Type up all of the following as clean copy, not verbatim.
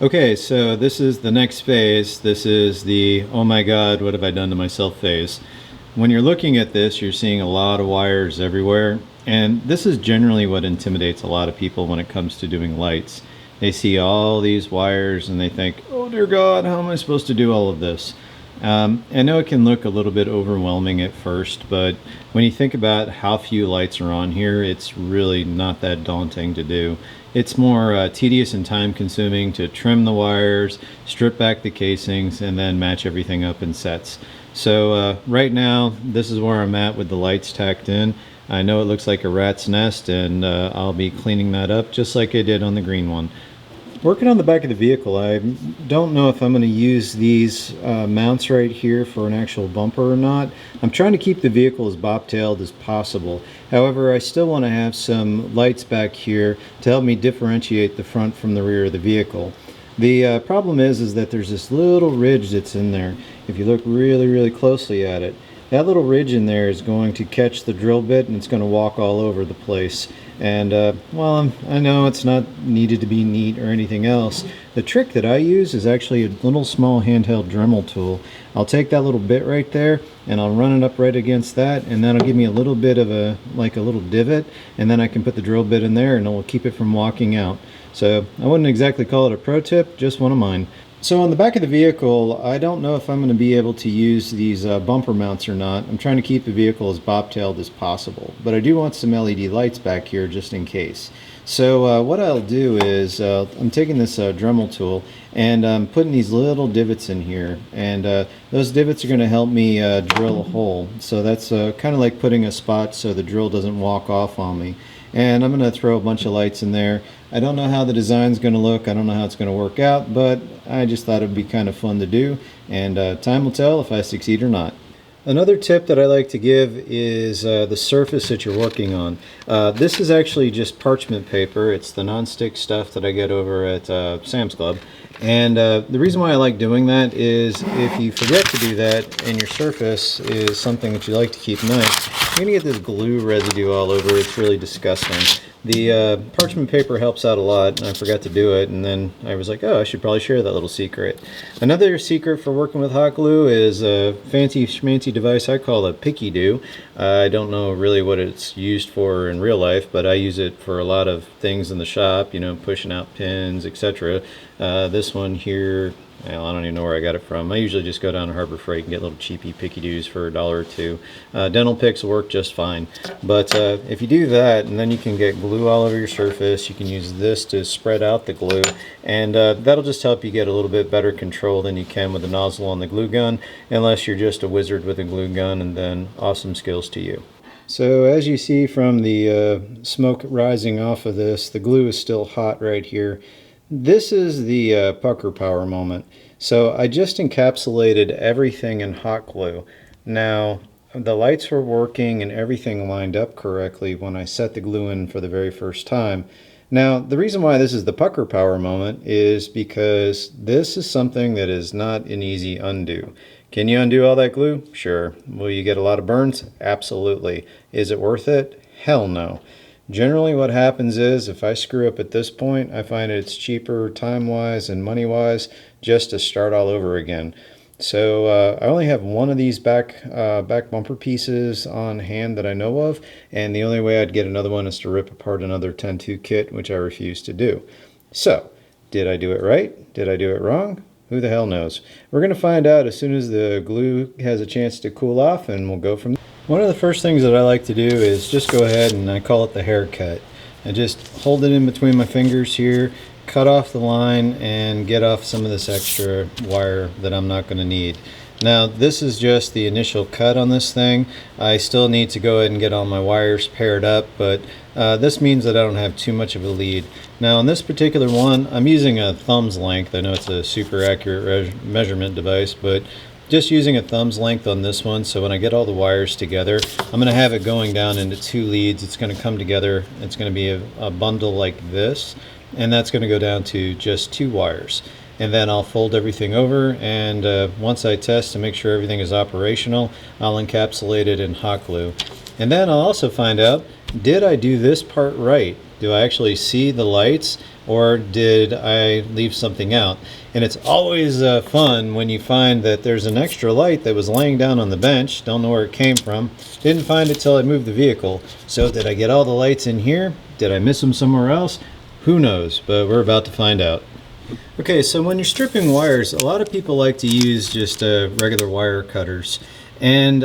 Okay, so this is the next phase. This is the oh my god, what have I done to myself phase. When you're looking at this, you're seeing a lot of wires everywhere, and this is generally what intimidates a lot of people when it comes to doing lights. They see all these wires and they think, oh dear god, how am I supposed to do all of this? I know it can look a little bit overwhelming at first, but when you think about how few lights are on here, it's really not that daunting to do. It's more tedious and time consuming to trim the wires, strip back the casings, and then match everything up in sets. So right now, this is where I'm at with the lights tacked in. I know it looks like a rat's nest, and I'll be cleaning that up just like I did on the green one. Working on the back of the vehicle, I don't know if I'm going to use these mounts right here for an actual bumper or not. I'm trying to keep the vehicle as bobtailed as possible. However, I still want to have some lights back here to help me differentiate the front from the rear of the vehicle. The problem is that there's this little ridge that's in there. If you look really closely at it, that little ridge in there is going to catch the drill bit and it's going to walk all over the place. And well, I know it's not needed to be neat or anything else. The trick that I use is actually a little small handheld Dremel tool. I'll take that little bit right there and I'll run it up right against that, and that'll give me a little bit of a little divot, and then I can put the drill bit in there and it will keep it from walking out. So I wouldn't exactly call it a pro tip, just one of mine. So on the back of the vehicle, I don't know if I'm going to be able to use these bumper mounts or not. I'm trying to keep the vehicle as bobtailed as possible, but I do want some LED lights back here just in case. So what I'll do is I'm taking this Dremel tool and I'm putting these little divots in here, and those divots are going to help me drill a hole. So that's kind of like putting a spot so the drill doesn't walk off on me. And I'm going to throw a bunch of lights in there. I don't know how the design's going to look. I don't know how it's going to work out, but I just thought it would be kind of fun to do, and time will tell if I succeed or not. Another tip that I like to give is the surface that you're working on. This is actually just parchment paper. It's the non-stick stuff that I get over at Sam's Club. And the reason why I like doing that is if you forget to do that and your surface is something that you like to keep nice, you're going to get this glue residue all over. It's really disgusting. The parchment paper helps out a lot, and I forgot to do it, and then I was like, oh, I should probably share that little secret. Another secret for working with hot glue is a fancy schmancy device I call a Picky Do. I don't know really what it's used for in real life, but I use it for a lot of things in the shop, you know, pushing out pins, etc. This one here, well, I don't even know where I got it from. I usually just go down to Harbor Freight and get little cheapy Picky Doos for $1 or $2. Dental picks work just fine. But if you do that, and then you can get glue all over your surface, you can use this to spread out the glue, and that'll just help you get a little bit better control than you can with the nozzle on the glue gun, unless you're just a wizard with a glue gun, and then awesome skills to you. So as you see from the smoke rising off of this, the glue is still hot right here. This is the pucker power moment. So I just encapsulated everything in hot glue. Now the lights were working and everything lined up correctly when I set the glue in for the very first time. Now the reason why this is the pucker power moment is because this is something that is not an easy undo. Can you undo all that glue? Sure. Will you get a lot of burns? Absolutely. Is it worth it? Hell no. Generally what happens is if I screw up at this point, I find it's cheaper time-wise and money-wise just to start all over again. So I only have one of these back bumper pieces on hand that I know of, and the only way I'd get another one is to rip apart another 10-2 kit, which I refuse to do. So, did I do it right? Did I do it wrong? Who the hell knows? We're going to find out as soon as the glue has a chance to cool off, and we'll go from there. One of the first things that I like to do is just go ahead and I call it the haircut. I just hold it in between my fingers here, cut off the line, and get off some of this extra wire that I'm not going to need. Now this is just the initial cut on this thing. I still need to go ahead and get all my wires paired up, but this means that I don't have too much of a lead. Now on this particular one, I'm using a thumb's length. I know it's a super accurate measurement device, but just using a thumb's length on this one, so when I get all the wires together, I'm going to have it going down into 2 leads. It's going to come together. It's going to be a bundle like this, and that's going to go down to just 2 wires. And then I'll fold everything over, and once I test to make sure everything is operational, I'll encapsulate it in hot glue. And then I'll also find out, did I do this part right? Do I actually see the lights, or did I leave something out? And it's always fun when you find that there's an extra light that was laying down on the bench. Don't know where it came from. Didn't find it till I moved the vehicle. So did I get all the lights in here? Did I miss them somewhere else? Who knows, but we're about to find out. Okay, so when you're stripping wires, a lot of people like to use just regular wire cutters. And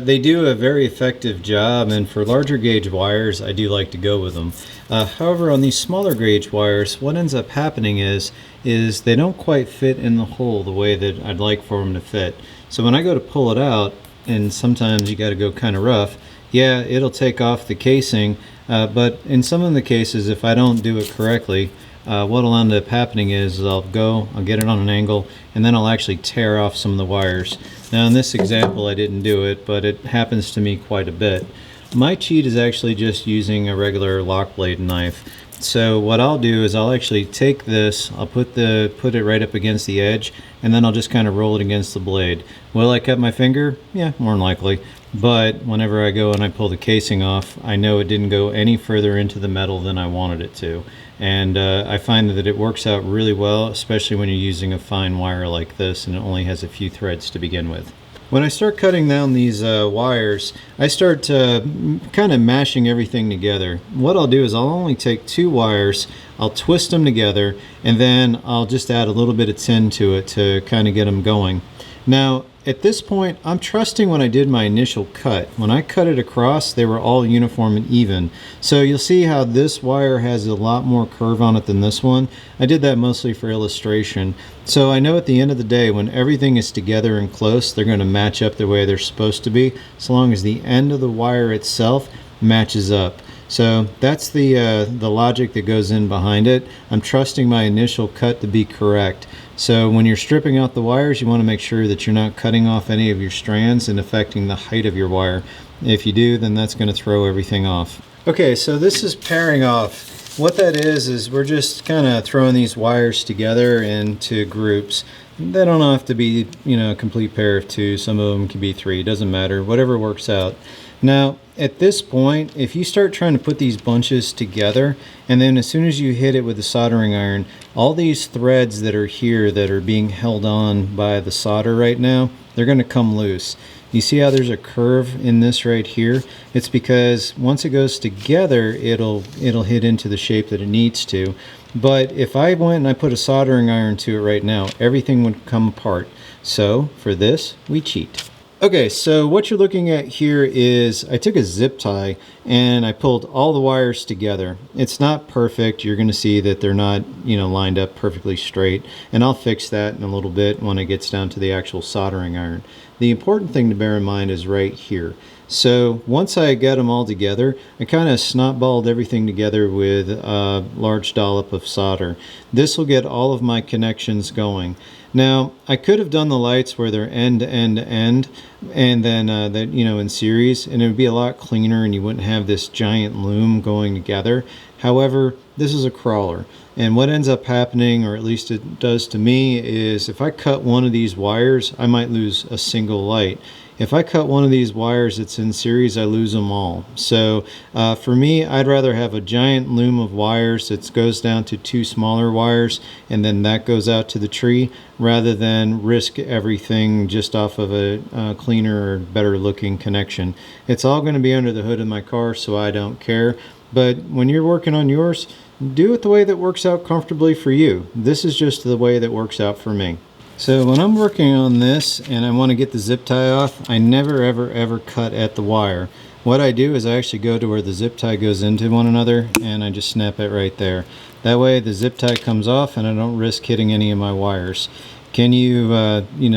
they do a very effective job, and for larger gauge wires, I do like to go with them. However, on these smaller gauge wires, what ends up happening is they don't quite fit in the hole the way that I'd like for them to fit. So when I go to pull it out, and sometimes you got to go kind of rough, yeah, it'll take off the casing, but in some of the cases, if I don't do it correctly, what'll end up happening is I'll get it on an angle, and then I'll actually tear off some of the wires. Now in this example I didn't do it, but it happens to me quite a bit. My cheat is actually just using a regular lock blade knife. So what I'll do is I'll actually take this, I'll put it right up against the edge, and then I'll just kind of roll it against the blade. Will I cut my finger? Yeah, more than likely. But whenever I go and I pull the casing off, I know it didn't go any further into the metal than I wanted it to. And I find that it works out really well, especially when you're using a fine wire like this and it only has a few threads to begin with. When I start cutting down these wires, I start kind of mashing everything together. What I'll do is I'll only take 2 wires, I'll twist them together, and then I'll just add a little bit of tin to it to kind of get them going. Now, at this point, I'm trusting when I did my initial cut. When I cut it across, they were all uniform and even. So you'll see how this wire has a lot more curve on it than this one. I did that mostly for illustration. So I know at the end of the day, when everything is together and close, they're going to match up the way they're supposed to be, so long as the end of the wire itself matches up. So that's the logic that goes in behind it. I'm trusting my initial cut to be correct. So when you're stripping out the wires, you want to make sure that you're not cutting off any of your strands and affecting the height of your wire. If you do, then that's going to throw everything off. Okay, so this is pairing off. What that is we're just kind of throwing these wires together into groups. They don't have to be, a complete pair of 2. Some of them can be 3. It doesn't matter. Whatever works out. Now, at this point, if you start trying to put these bunches together, and then as soon as you hit it with the soldering iron, all these threads that are here that are being held on by the solder right now, they're going to come loose. You see how there's a curve in this right here? It's because once it goes together, it'll hit into the shape that it needs to. But if I went and I put a soldering iron to it right now, everything would come apart. So for this, we cheat. Okay, so what you're looking at here is I took a zip tie and I pulled all the wires together. It's not perfect. You're going to see that they're not, lined up perfectly straight, and I'll fix that in a little bit when it gets down to the actual soldering iron. The important thing to bear in mind is right here. So once I got them all together, I kind of snot-balled everything together with a large dollop of solder. This will get all of my connections going. Now, I could have done the lights where they're end to end to end, and then in series, and it would be a lot cleaner and you wouldn't have this giant loom going together. However, this is a crawler, and what ends up happening, or at least it does to me, is if I cut one of these wires, I might lose a single light. If I cut one of these wires that's in series, I lose them all. So for me, I'd rather have a giant loom of wires that goes down to 2 smaller wires, and then that goes out to the tree, rather than risk everything just off of a cleaner or better looking connection. It's all going to be under the hood of my car, so I don't care. But when you're working on yours, do it the way that works out comfortably for you. This is just the way that works out for me. So when I'm working on this and I want to get the zip tie off, I never ever cut at the wire. What I do is I actually go to where the zip tie goes into one another, and I just snap it right there. That way the zip tie comes off and I don't risk hitting any of my wires. Can you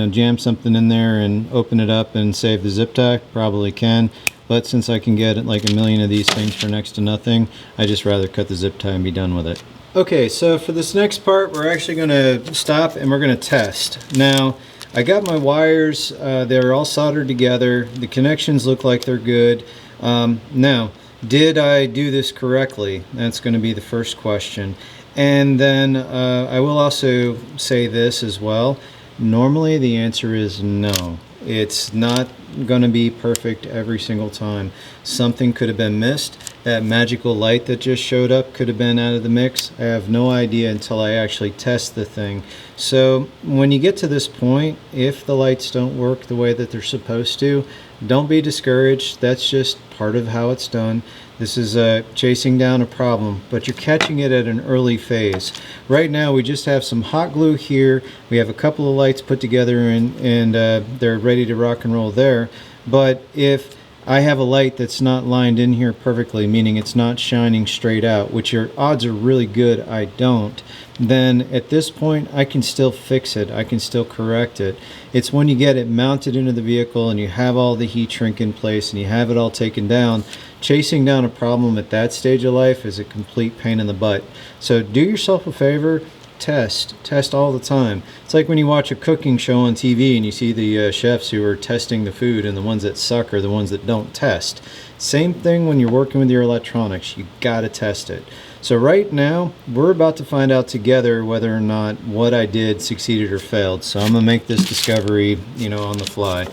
jam something in there and open it up and save the zip tie? Probably can. But since I can get like a million of these things for next to nothing, I just rather cut the zip tie and be done with it. Okay, so for this next part, we're actually going to stop and we're going to test. Now, I got my wires, they're all soldered together. The connections look like they're good. Now, did I do this correctly? That's going to be the first question. And then I will also say this as well. Normally the answer is no. It's not going to be perfect every single time. Something could have been missed. That magical light that just showed up could have been out of the mix. I have no idea until I actually test the thing. So when you get to this point, if the lights don't work the way that they're supposed to, don't be discouraged. That's just part of how it's done. This is chasing down a problem, but you're catching it at an early phase. Right now we just have some hot glue here. We have a couple of lights put together and they're ready to rock and roll there. But if I have a light that's not lined in here perfectly, meaning it's not shining straight out, which your odds are really good I don't, then at this point I can still fix it. I can still correct it. It's when you get it mounted into the vehicle and you have all the heat shrink in place and you have it all taken down, chasing down a problem at that stage of life is a complete pain in the butt. So do yourself a favor. Test all the time. It's like when you watch a cooking show on TV and you see the chefs who are testing the food, and the ones that suck are the ones that don't test. Same thing when you're working with your electronics. You gotta test it. So right now we're about to find out together whether or not what I did succeeded or failed. So I'm gonna make this discovery, on the fly.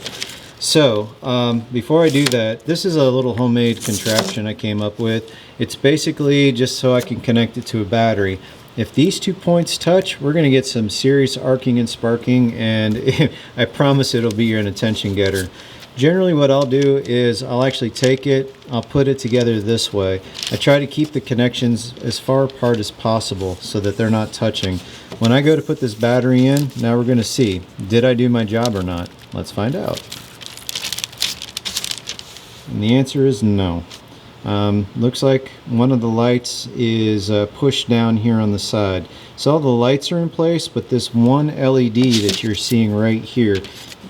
So before I do that, this is a little homemade contraption I came up with. It's basically just so I can connect it to a battery. If these 2 points touch, we're going to get some serious arcing and sparking, and I promise it'll be an attention getter. Generally what I'll do is I'll actually take it, I'll put it together this way. I try to keep the connections as far apart as possible so that they're not touching. When I go to put this battery in, now we're going to see, did I do my job or not? Let's find out. And the answer is no. Looks like one of the lights is pushed down here on the side. So all the lights are in place, but this one LED that you're seeing right here,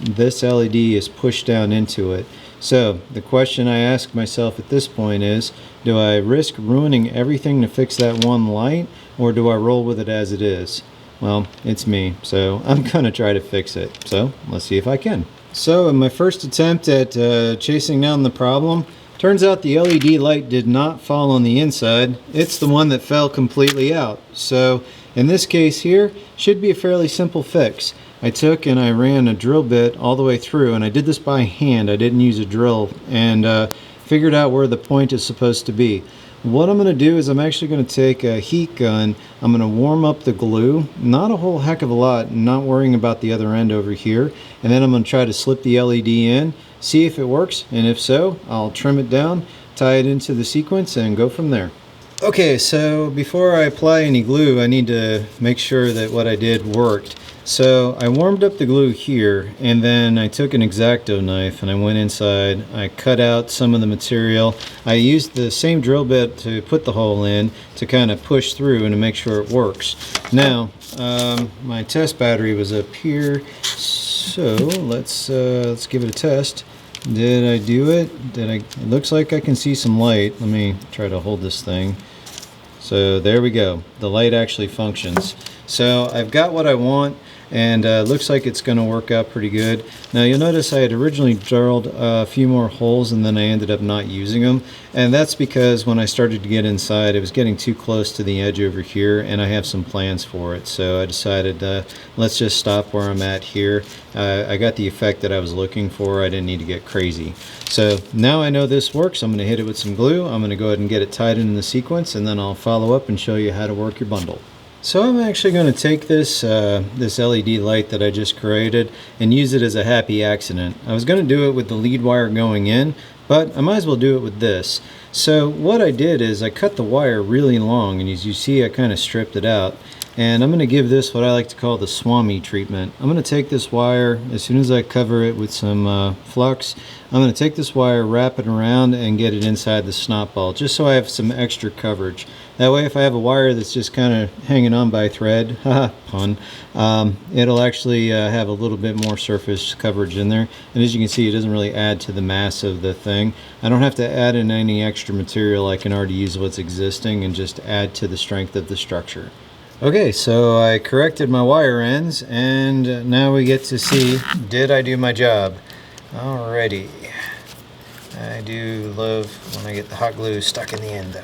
this LED is pushed down into it. So the question I ask myself at this point is, do I risk ruining everything to fix that one light, or do I roll with it as it is? Well, it's me, so I'm gonna try to fix it. So let's see if I can. So in my first attempt at chasing down the problem, turns out the LED light did not fall on the inside. It's the one that fell completely out. So in this case here, should be a fairly simple fix. I took and I ran a drill bit all the way through, and I did this by hand. I didn't use a drill, and figured out where the point is supposed to be. What I'm going to do is I'm actually going to take a heat gun. I'm going to warm up the glue, not a whole heck of a lot, not worrying about the other end over here, and then I'm going to try to slip the LED in, see if it works, and if so, I'll trim it down, tie it into the sequence, and go from there. Okay, so before I apply any glue, I need to make sure that what I did worked. So I warmed up the glue here, and then I took an X-Acto knife and I went inside. I cut out some of the material. I used the same drill bit to put the hole in to kind of push through and to make sure it works. Now, my test battery was up here, so let's give it a test. Did I do it? It looks like I can see some light. Let me try to hold this thing. So there we go. The light actually functions. So I've got what I want, and looks like it's going to work out pretty good. Now you'll notice I had originally drilled a few more holes and then I ended up not using them, and that's because when I started to get inside it was getting too close to the edge over here, and I have some plans for it, so I decided let's just stop where I'm at here. I got the effect that I was looking for. I didn't need to get crazy. So now I know this works. I'm going to hit it with some glue. I'm going to go ahead and get it tied in the sequence, and then I'll follow up and show you how to work your bundle. So I'm actually going to take this this LED light that I just created and use it as a happy accident. I was going to do it with the lead wire going in, but I might as well do it with this. So what I did is I cut the wire really long, and as you see I kind of stripped it out. And I'm going to give this what I like to call the Swami treatment. I'm going to take this wire, as soon as I cover it with some flux, I'm going to take this wire, wrap it around, and get it inside the snot ball, just so I have some extra coverage. That way if I have a wire that's just kind of hanging on by a thread, haha, pun, it'll actually have a little bit more surface coverage in there. And as you can see, it doesn't really add to the mass of the thing. I don't have to add in any extra material. I can already use what's existing and just add to the strength of the structure. Okay, so I corrected my wire ends, and now we get to see, did I do my job? Alrighty. I do love when I get the hot glue stuck in the end though.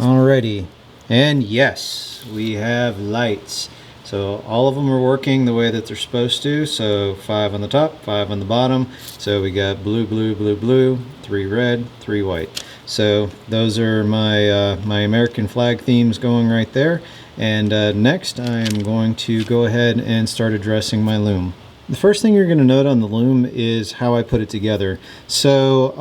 Alrighty, and yes, we have lights. So all of them are working the way that they're supposed to. So 5 on the top, 5 on the bottom. So we got blue, blue, blue, blue, 3 red, 3 white. So those are my my American flag themes going right there. And next I am going to go ahead and start addressing my loom. The first thing you're going to note on the loom is how I put it together. So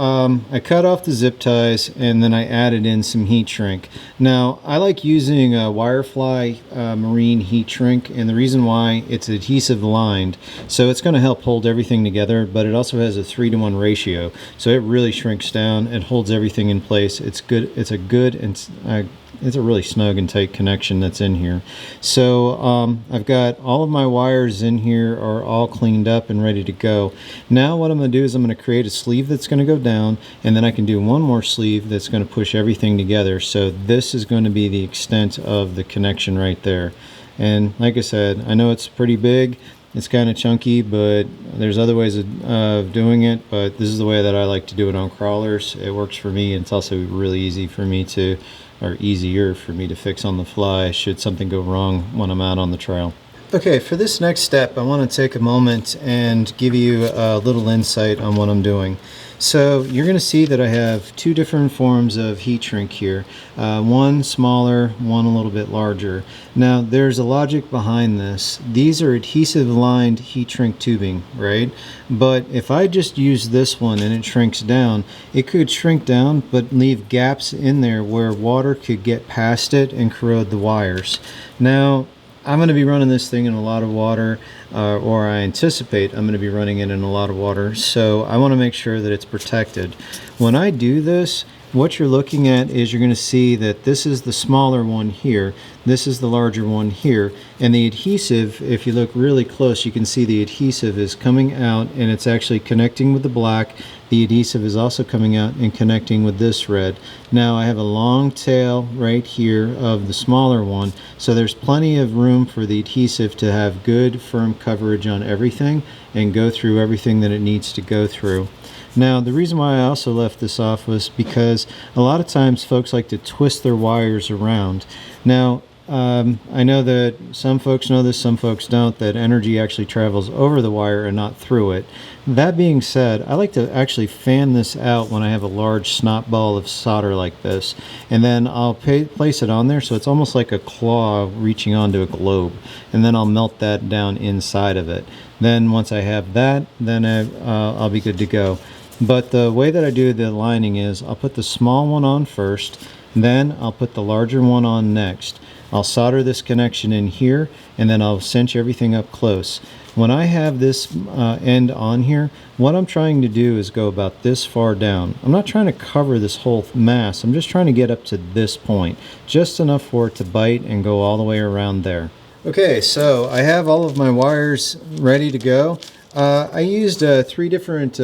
I cut off the zip ties and then I added in some heat shrink. Now I like using a Wirefly marine heat shrink, and the reason why, it's adhesive lined, so it's going to help hold everything together, but it also has a 3-to-1 ratio, so it really shrinks down and holds everything in place. It's good. It's a good and it's a really snug and tight connection that's in here. So I've got all of my wires in here are all cleaned up and ready to go. Now what I'm going to do is I'm going to create a sleeve that's going to go down, and then I can do one more sleeve that's going to push everything together. So this is going to be the extent of the connection right there. And like I said, I know it's pretty big. It's kind of chunky, but there's other ways of doing it, but this is the way that I like to do it on crawlers. It works for me, and it's also really easy for me to, or easier for me to fix on the fly should something go wrong when I'm out on the trail. Okay, for this next step, I want to take a moment and give you a little insight on what I'm doing. So you're going to see that I have 2 different forms of heat shrink here. One smaller, one a little bit larger. Now there's a logic behind this. These are adhesive lined heat shrink tubing, right? But if I just use this one and it shrinks down, it could shrink down but leave gaps in there where water could get past it and corrode the wires. Now I'm going to be running this thing in a lot of water, or I anticipate I'm going to be running it in a lot of water, so I want to make sure that it's protected. When I do this, what you're looking at is you're going to see that this is the smaller one here, this is the larger one here, and the adhesive, if you look really close, you can see the adhesive is coming out and it's actually connecting with the black. The adhesive is also coming out and connecting with this red. Now I have a long tail right here of the smaller one, so there's plenty of room for the adhesive to have good firm coverage on everything and go through everything that it needs to go through. Now the reason why I also left this off was because a lot of times folks like to twist their wires around. Now I know that some folks know this, some folks don't, that energy actually travels over the wire and not through it. That being said, I like to actually fan this out when I have a large snot ball of solder like this, and then I'll place it on there so it's almost like a claw reaching onto a globe, and then I'll melt that down inside of it. Then once I have that, then I'll be good to go. But the way that I do the lining is I'll put the small one on first, then I'll put the larger one on next. I'll solder this connection in here, and then I'll cinch everything up close. When I have this end on here, what I'm trying to do is go about this far down. I'm not trying to cover this whole mass, I'm just trying to get up to this point, just enough for it to bite and go all the way around there. Okay, so I have all of my wires ready to go. I used 3 different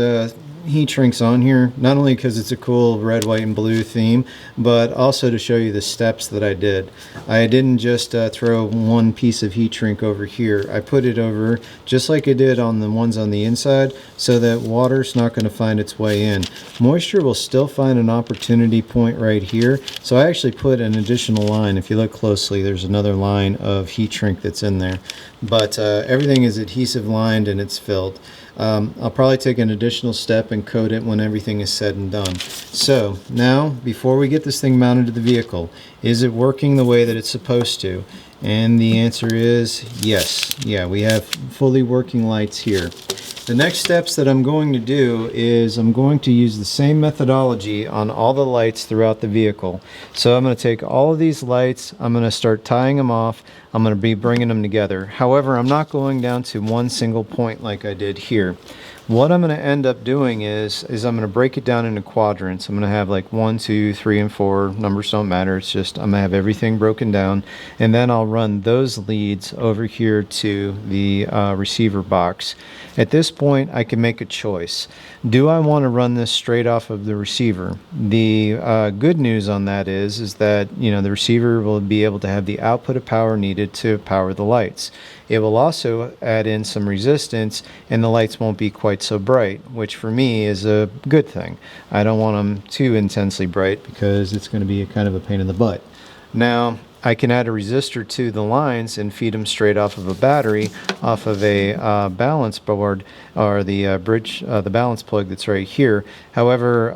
heat shrinks on here, not only because it's a cool red, white, and blue theme, but also to show you the steps that I did. I didn't just throw one piece of heat shrink over here. I put it over just like I did on the ones on the inside, so that water's not going to find its way in. Moisture will still find an opportunity point right here, so I actually put an additional line. If you look closely, there's another line of heat shrink that's in there, but everything is adhesive lined and it's filled. I'll probably take an additional step and coat it when everything is said and done. So now, before we get this thing mounted to the vehicle, is it working the way that it's supposed to? And the answer is yes. Yeah, we have fully working lights here. The next steps that I'm going to do is I'm going to use the same methodology on all the lights throughout the vehicle. So I'm going to take all of these lights, I'm going to start tying them off, I'm going to be bringing them together. However, I'm not going down to one single point like I did here. What I'm going to end up doing is I'm going to break it down into quadrants. I'm going to have like 1, 2, 3, and 4. Numbers don't matter. It's just I'm going to have everything broken down, and then I'll run those leads over here to the receiver box. At this point, I can make a choice. Do I want to run this straight off of the receiver? The good news on that is that, you know, the receiver will be able to have the output of power needed to power the lights. It will also add in some resistance, and the lights won't be quite so bright, which for me is a good thing. I don't want them too intensely bright because it's going to be kind of a pain in the butt. Now, I can add a resistor to the lines and feed them straight off of a battery, off of a balance board, or the bridge, the balance plug that's right here. However,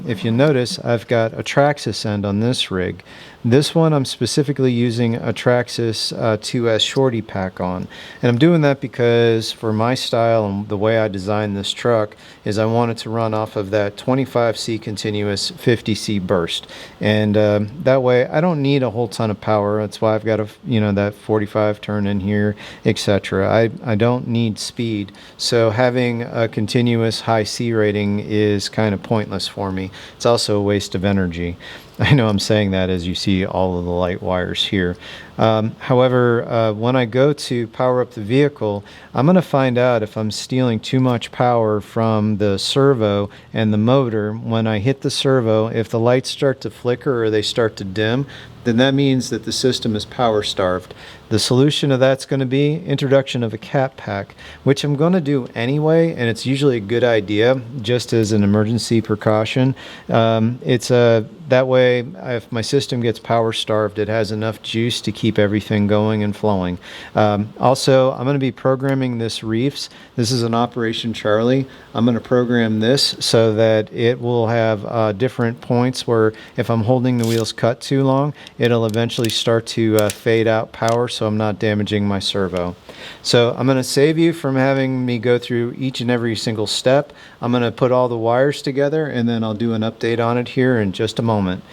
if you notice, I've got a Traxxas end on this rig. This one I'm specifically using a Traxxas 2S Shorty pack on. And I'm doing that because for my style and the way I designed this truck is I want it to run off of that 25C continuous 50C burst. And that way I don't need a whole ton of power. That's why I've got a, that 45 turn in here, etc. I don't need speed. So having a continuous high C rating is kind of pointless for me. It's also a waste of energy. I know I'm saying that as you see all of the light wires here. However, when I go to power up the vehicle, I'm going to find out if I'm stealing too much power from the servo and the motor. When I hit the servo, if the lights start to flicker or they start to dim, then that means that the system is power starved. The solution to that's going to be introduction of a cat pack, which I'm going to do anyway, and it's usually a good idea just as an emergency precaution. That way, if my system gets power starved, it has enough juice to keep everything going and flowing. Also, I'm going to be programming this reefs. This is an Operation Charlie. I'm going to program this so that it will have different points where if I'm holding the wheels cut too long, it'll eventually start to fade out power so I'm not damaging my servo. So I'm going to save you from having me go through each and every single step. I'm going to put all the wires together and then I'll do an update on it here in just a moment.